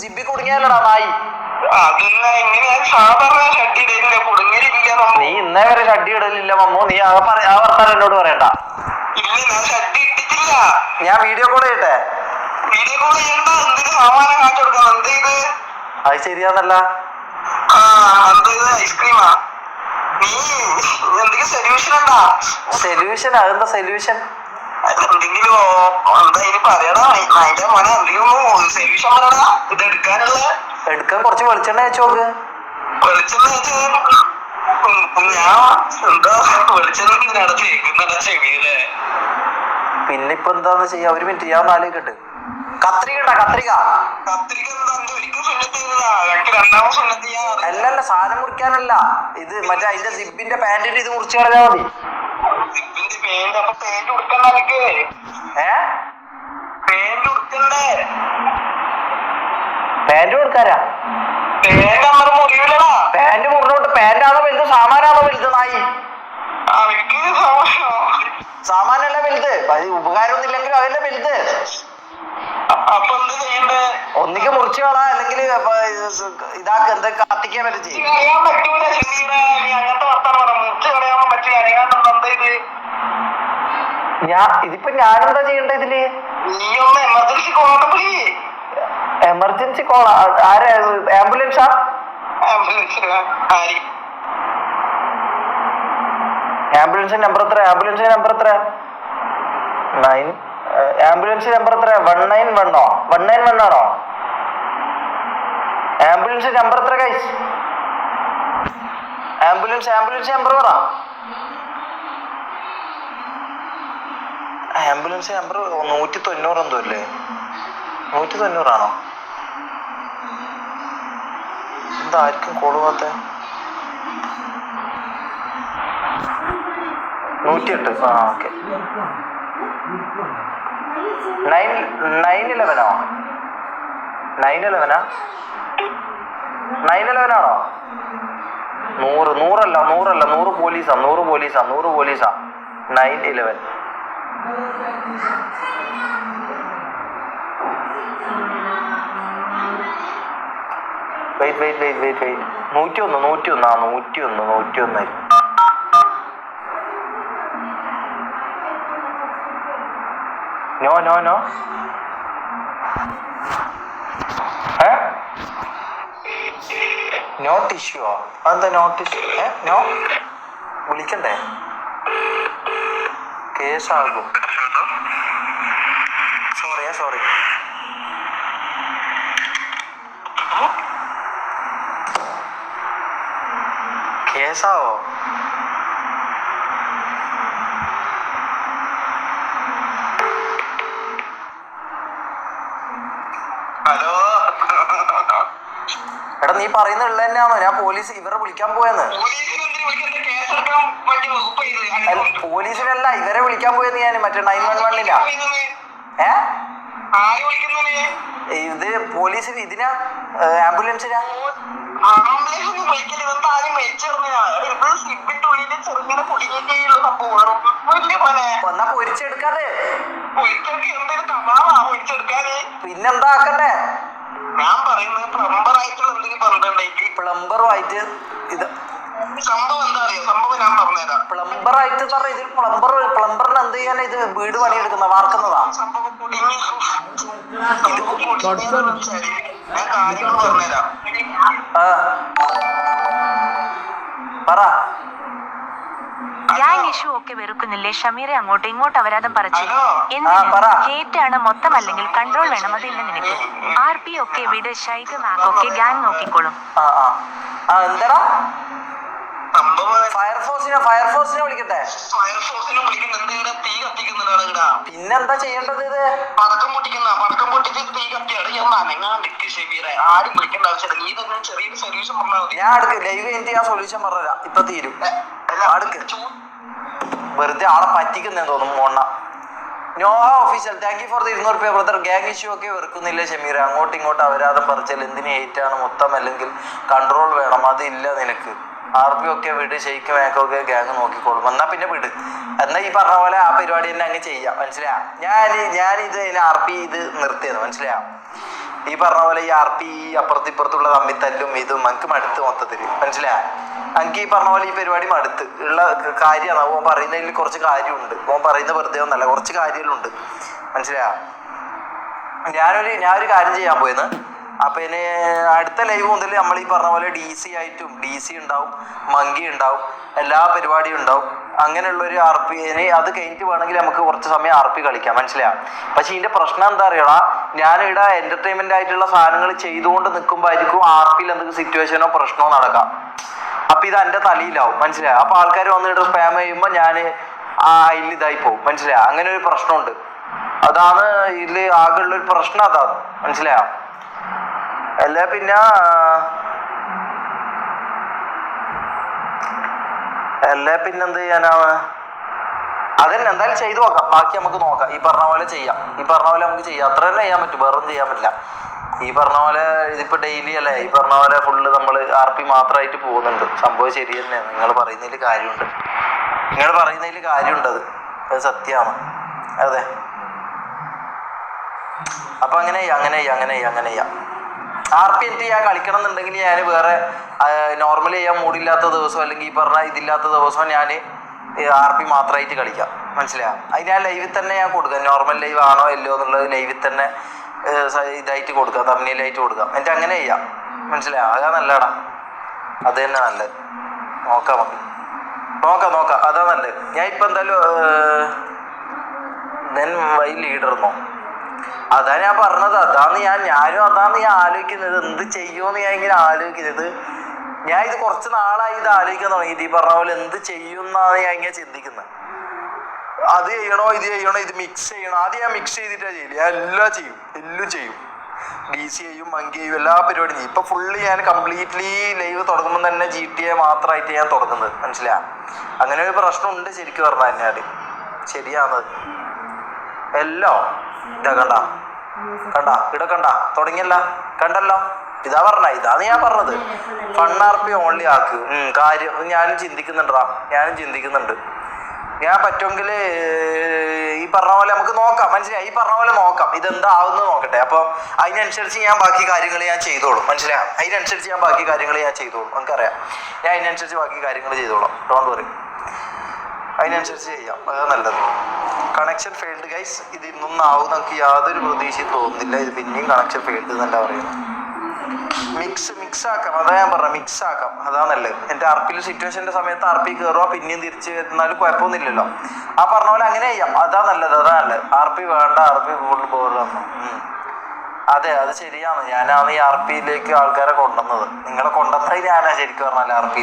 സിബി കുടുങ്ങിയാലടാ നായി. നീ ഇന്നേ വരെ ഷഡ്ഡി ഇടലില്ല മമ്മോ. നീ ആ വർത്താനം എന്നോട് പറയണ്ട. ഞാൻ വീഡിയോ കോൾ ചെയ്യട്ടെ? അത് ശരിയാന്നല്ല. സൊല്യൂഷൻ? അതെന്താ സൊല്യൂഷൻ? എടുക്കാൻ കുറച്ച് വെളിച്ചെണ്ണ വെച്ച് നോക്ക്. പിന്നെ ഇപ്പൊ എന്താന്ന് ചെയ്യാ? ഒരു മിനിറ്റ്, ഞാൻ നാലേക്കിട്ട്. കത്രിക കത്രിക അല്ലല്ല, സാധനം മുറിക്കാനല്ല. ഇത് മറ്റേ അതിന്റെ സിബിന്റെ പാന്റിന്റെ ഇത് മുറിച്ച് കളഞ്ഞാ മതി. പാന്റ് കൊടുക്കാരാ? പാന്റ് മുറിഞ്ഞോട്ട്. പാന്റാണോ വലുത് സാമാനാണോ വലുത്? നായി സാമാനല്ല വലുത്. ഉപകാരമൊന്നും ഇല്ലെങ്കിൽ അതല്ലേ വലുത്. ഒന്നിക്ക് മുറിച്ച് കളാ, അല്ലെങ്കിൽ ഇതാക്ക് എന്തൊക്കെ കത്തിക്കാൻ പറ്റും ചെയ്യും. ഇതിപ്പോ ഞാനെന്താ ചെയ്യണ്ട ഇതില്? Emergency call? ആരാ? ആംബുലൻസാ? ആംബുലൻസിന്റെ നമ്പർ എത്ര? ആംബുലൻസിന്റെ നമ്പർ എത്ര? ആംബുലൻസ് നമ്പർ എത്ര? 191 191 ആണോ? ആംബുലൻസ് നമ്പർ എത്ര ഗൈസ്? ആംബുലൻസ് നമ്പർ പറ. ആംബുലൻസ് നമ്പർ 190 എന്തോ അല്ലേ? 190 ആണോ? എന്തായിരിക്കും കോള് പോകാത്ത? 108. ആ ഓക്കെ. 911 ആണോ? 911 ആണോ? 100 100 പോലീസാ. 911. വെയിറ്റ് 101. No not issue? അതെന്താ നോട്ട് ഇഷ്യൂ? നോ വിളിക്കണ്ടേ? കേസാകും. സോറി. കേസാവോ? ഹലോ എടാ, നീ പറയുന്ന ഉള്ള തന്നെയാണോ? ഞാൻ പോലീസ് ഇവരെ വിളിക്കാൻ പോയെന്ന്. പോലീസിനല്ല, ഇവരെ വിളിക്കാൻ പോയെന്ന് ഞാൻ. മറ്റേ 911 ഇത് പോലീസിന്. ഇതിനാ ആംബുലൻസിനാ? എന്നാ പൊരിച്ചെടുക്കാതെ പിന്നെന്താ ആക്കണ്ടേ? ഞാൻ പറയുന്നത് പ്ലംബറുമായിട്ട് ഇത് സംഭവം എന്താ അറിയോ? സംഭവം ഞാൻ പറഞ്ഞുതരാം. പ്ലംബറായിട്ട് ഇതിൽ പ്ലംബറിന് എന്ത് ചെയ്യാനാ? ഇത് വീട് പണിയെടുക്കുന്ന വാർക്കുന്നതാ. ഞാൻ കാര്യങ്ങൾ പറഞ്ഞുതരാം. പറ. ഗ്യാങ് ഇഷ്യൂ ഒക്കെ വെറുക്കുന്നില്ലേ ഷമീറെ? അങ്ങോട്ടും ഇങ്ങോട്ട് അപരാധം പറച്ചു. ഹേറ്റാണ് മൊത്തം, അല്ലെങ്കിൽ കൺട്രോൾ വേണം. അതില്ല നിനക്ക്. RP ഒക്കെ വിട്. ഷൈഖ് മാക്കൊക്കെ ഗ്യാങ് നോക്കിക്കോളും. എന്താടാ ഫയർഫോഴ്സിനെ വിളിക്കട്ടെ? പിന്നെന്താ ചെയ്യേണ്ടത്? ഇത് പടക്കം പൊട്ടിച്ച് തീ കത്തിയാണ്. ഞാൻ അടുക്ക് ലൈവ് കഴിഞ്ഞിട്ട് ഞാൻ സൊല്യൂഷൻ പറഞ്ഞുതരാം. ഇപ്പൊ തീരും. അടുക്ക്. വെറുതെ ആളെ പറ്റിക്കുന്നേ തോന്നുന്നു. മോണ്ണ നോഹ official, thank you for the 200 രൂപ ബ്രദർ. ഗ്യാങ് ഇഷ്യൂ ഒക്കെ വെറുക്കുന്നില്ല ഷമീർ? അങ്ങോട്ടും ഇങ്ങോട്ടും അപരാധം പറിച്ചാൽ എന്തിന് ഹേറ്റാണ് മൊത്തം, അല്ലെങ്കിൽ കൺട്രോൾ വേണം. അതില്ല നിനക്ക്. RP ഒക്കെ വിട്. ഷെയ്ക്ക് മേക്കൊക്കെ ഗ്യാങ് നോക്കിക്കോളും. എന്നാ പിന്നെ വിട്. എന്നാ ഈ പറഞ്ഞ പോലെ ആ പരിപാടി തന്നെ അങ്ങ് ചെയ്യാം. മനസ്സിലായോ? ഞാൻ ഇത് RP ഇത് നിർത്തിയത്. മനസ്സിലായോ? ഈ പറഞ്ഞ പോലെ ഈ RP അപ്പുറത്തിപ്പുറത്തുള്ള തമ്മിത്തല്ലും ഇതും നമുക്ക് മടുത്ത് മൊത്തത്തിൽ മനസ്സിലായ. എനിക്ക് ഈ പറഞ്ഞ പോലെ ഈ പരിപാടി മടുത്ത് ഉള്ള കാര്യമാണ്. ഓൻ പറയുന്നതിൽ കുറച്ച് കാര്യമുണ്ട്. ഓൻ പറയുന്ന വെറുതെ ഒന്നല്ല, കുറച്ച് കാര്യങ്ങളുണ്ട് മനസ്സിലായ. ഞാനൊരു കാര്യം ചെയ്യാൻ പോയെന്ന്. അപ്പൊ ഇനി അടുത്ത ലൈവ് മുതൽ നമ്മൾ ഈ പറഞ്ഞ പോലെ DC ആയിട്ടും DC ഉണ്ടാവും, മങ്കി ഉണ്ടാവും, എല്ലാ പരിപാടിയും ഉണ്ടാവും. അങ്ങനെയുള്ളൊരു RP ഇനി അത് കഴിഞ്ഞിട്ട് വേണമെങ്കിൽ നമുക്ക് കുറച്ച് സമയം RP കളിക്കാം മനസ്സിലാവും. പക്ഷെ ഇതിന്റെ പ്രശ്നം എന്താ അറിയണ, ഞാനിവിടെ എന്റർടൈൻമെന്റ് ആയിട്ടുള്ള സാധനങ്ങൾ ചെയ്തുകൊണ്ട് നിൽക്കുമ്പോൾ ആയിരിക്കും RPയിൽ എന്തെങ്കിലും സിറ്റുവേഷനോ പ്രശ്നമോ നടക്കാം. അപ്പൊ ഇത് എന്റെ തലയിലാവും മനസ്സിലായി. അപ്പൊ ആൾക്കാർ വന്നിട്ട് സ്പാം ചെയ്യുമ്പോൾ ഞാൻ അതിൽ ഇതായി പോകും മനസ്സിലായി. അങ്ങനെ ഒരു പ്രശ്നമുണ്ട്. അതാണ് ഇതില് ആകെയുള്ളൊരു പ്രശ്നം, അതാണ് മനസ്സിലായോ. അല്ല പിന്നെ പിന്നെന്ത് ചെയ്യാനാണ്, അതന്നെ എന്തായാലും ചെയ്തു നോക്കാം. ബാക്കി നമുക്ക് നോക്കാം. ഈ പറഞ്ഞ പോലെ ചെയ്യാം, നമുക്ക് ചെയ്യാം. അത്ര തന്നെ ചെയ്യാൻ പറ്റും, വേറൊന്നും ചെയ്യാൻ പറ്റില്ല. ഈ പറഞ്ഞ പോലെ ഇതിപ്പോ ഡെയിലി അല്ലേ, ഈ പറഞ്ഞ പോലെ ഫുള്ള് നമ്മൾ RP മാത്രമായിട്ട് പോകുന്നുണ്ട്. സംഭവം ശരി തന്നെയാണ്. നിങ്ങൾ പറയുന്നതിൽ കാര്യമുണ്ട്, അത് സത്യമാണ്. അതെ, അപ്പൊ അങ്ങനെ ചെയ്യാം. RP എനിക്ക് ഞാൻ കളിക്കണം എന്നുണ്ടെങ്കിൽ ഞാൻ വേറെ നോർമലി ചെയ്യാൻ മൂടില്ലാത്ത ദിവസം അല്ലെങ്കിൽ ഈ പറഞ്ഞ ഇതില്ലാത്ത ദിവസം ഞാൻ RP മാത്രമായിട്ട് കളിക്കാം മനസ്സിലായോ. അത് ഞാൻ ലൈവിൽ തന്നെ ഞാൻ കൊടുക്കാം. നോർമൽ ലൈവ് ആണോ അല്ലയോ എന്നുള്ളത് ലൈവിൽ തന്നെ ഇതായിട്ട് കൊടുക്കാം, തമ്മിലായിട്ട് കൊടുക്കാം. എന്നിട്ട് അങ്ങനെ ചെയ്യാം മനസ്സിലായോ. അതാ നല്ലതാടാ, അത് തന്നെ നല്ലത്. നോക്കാം അതാ നല്ലത്. ഞാൻ ഇപ്പൊ എന്തായാലും വൈ ലീഡർന്നോ, അതാ ഞാൻ പറഞ്ഞത്. അതാണ് ഞാൻ ആലോചിക്കുന്നത്. എന്ത് ചെയ്യുമെന്ന് ഞാൻ ഇങ്ങനെ ആലോചിക്കുന്നത്. ഞാൻ ഇത് കുറച്ച് നാളായി ഇത് ആലോചിക്കാൻ തുടങ്ങിയിട്ട്. ഈ പറഞ്ഞ പോലെ എന്ത് ചെയ്യുമെന്നാണ് ഞാൻ ഇങ്ങനെ ചിന്തിക്കുന്നത്. അത് ചെയ്യണോ ഇത് ചെയ്യണോ, ഇത് മിക്സ് ചെയ്യണോ. ആദ്യം ഞാൻ മിക്സ് ചെയ്തിട്ടാണ് ചെയ്യില്ല, ഞാൻ എല്ലാം ചെയ്യും. DC ചെയ്യും, മങ്കി ചെയ്യും, എല്ലാ പരിപാടിയും ചെയ്യും. ഇപ്പൊ ഫുള്ള് ഞാൻ കംപ്ലീറ്റ്ലി ലൈവ് തുടങ്ങുമ്പോൾ തന്നെ GTA മാത്രമായിട്ട് ഞാൻ തുടങ്ങുന്നത് മനസ്സിലാ. അങ്ങനെ ഒരു പ്രശ്നമുണ്ട് ശരിക്കും പറഞ്ഞു കഴിഞ്ഞാൽ. ശരിയാണത് എല്ലാം. ഇതാ കണ്ട തുടങ്ങിയല്ല, കണ്ടല്ലോ. ഇതാണ് ഞാൻ പറഞ്ഞത്. ഫൺ RP ഓൺലി ആക്ക്. കാര്യം ഞാനും ചിന്തിക്കുന്നുണ്ട്. ഞാൻ പറ്റുമെങ്കിൽ ഈ പറഞ്ഞ പോലെ നമുക്ക് നോക്കാം മനസ്സിലായി. ഈ പറഞ്ഞ പോലെ നോക്കാം ഇതെന്താവുന്നത് നോക്കട്ടെ. അപ്പൊ അതിനനുസരിച്ച് ഞാൻ ബാക്കി കാര്യങ്ങൾ ഞാൻ ചെയ്തോളും മനസ്സിലായി. നമുക്കറിയാം. ഞാൻ അതിനനുസരിച്ച് ബാക്കി കാര്യങ്ങൾ ചെയ്തോളാം. ഡോണ്ട് വറി, അതിനനുസരിച്ച് ചെയ്യാം. അത് നല്ലത്. Connection failed guys. ഇത് ഇന്നൊന്നും ആവും നമുക്ക് യാതൊരു പ്രതീക്ഷയും തോന്നുന്നില്ല. ഇത് പിന്നെയും കണക്ഷൻ ഫെയിൽഡ് എന്നല്ല പറയുന്നത്. മിക്സ് ആക്കാം, അതാ ഞാൻ പറഞ്ഞത്. മിക്സ് ആക്കാം, അതാ നല്ലത്. എൻ്റെ RPയിൽ സിറ്റുവേഷൻ്റെ സമയത്ത് RP കയറുക, പിന്നെയും തിരിച്ച് വരുന്നാലും കുഴപ്പമൊന്നുമില്ലല്ലോ. ആ പറഞ്ഞ പോലെ അങ്ങനെ ചെയ്യാം. അതാ നല്ലത്. RP വേണ്ട, RP ഫുൾ പോകണം. അതെ, അത് ശരിയാണ്. ഞാനാണ് ഈ RPയിലേക്ക് ആൾക്കാരെ കൊണ്ടുവന്നത്. നിങ്ങളെ കൊണ്ടുവന്നത് ഞാനാ ശരിക്കും പറഞ്ഞാൽ RP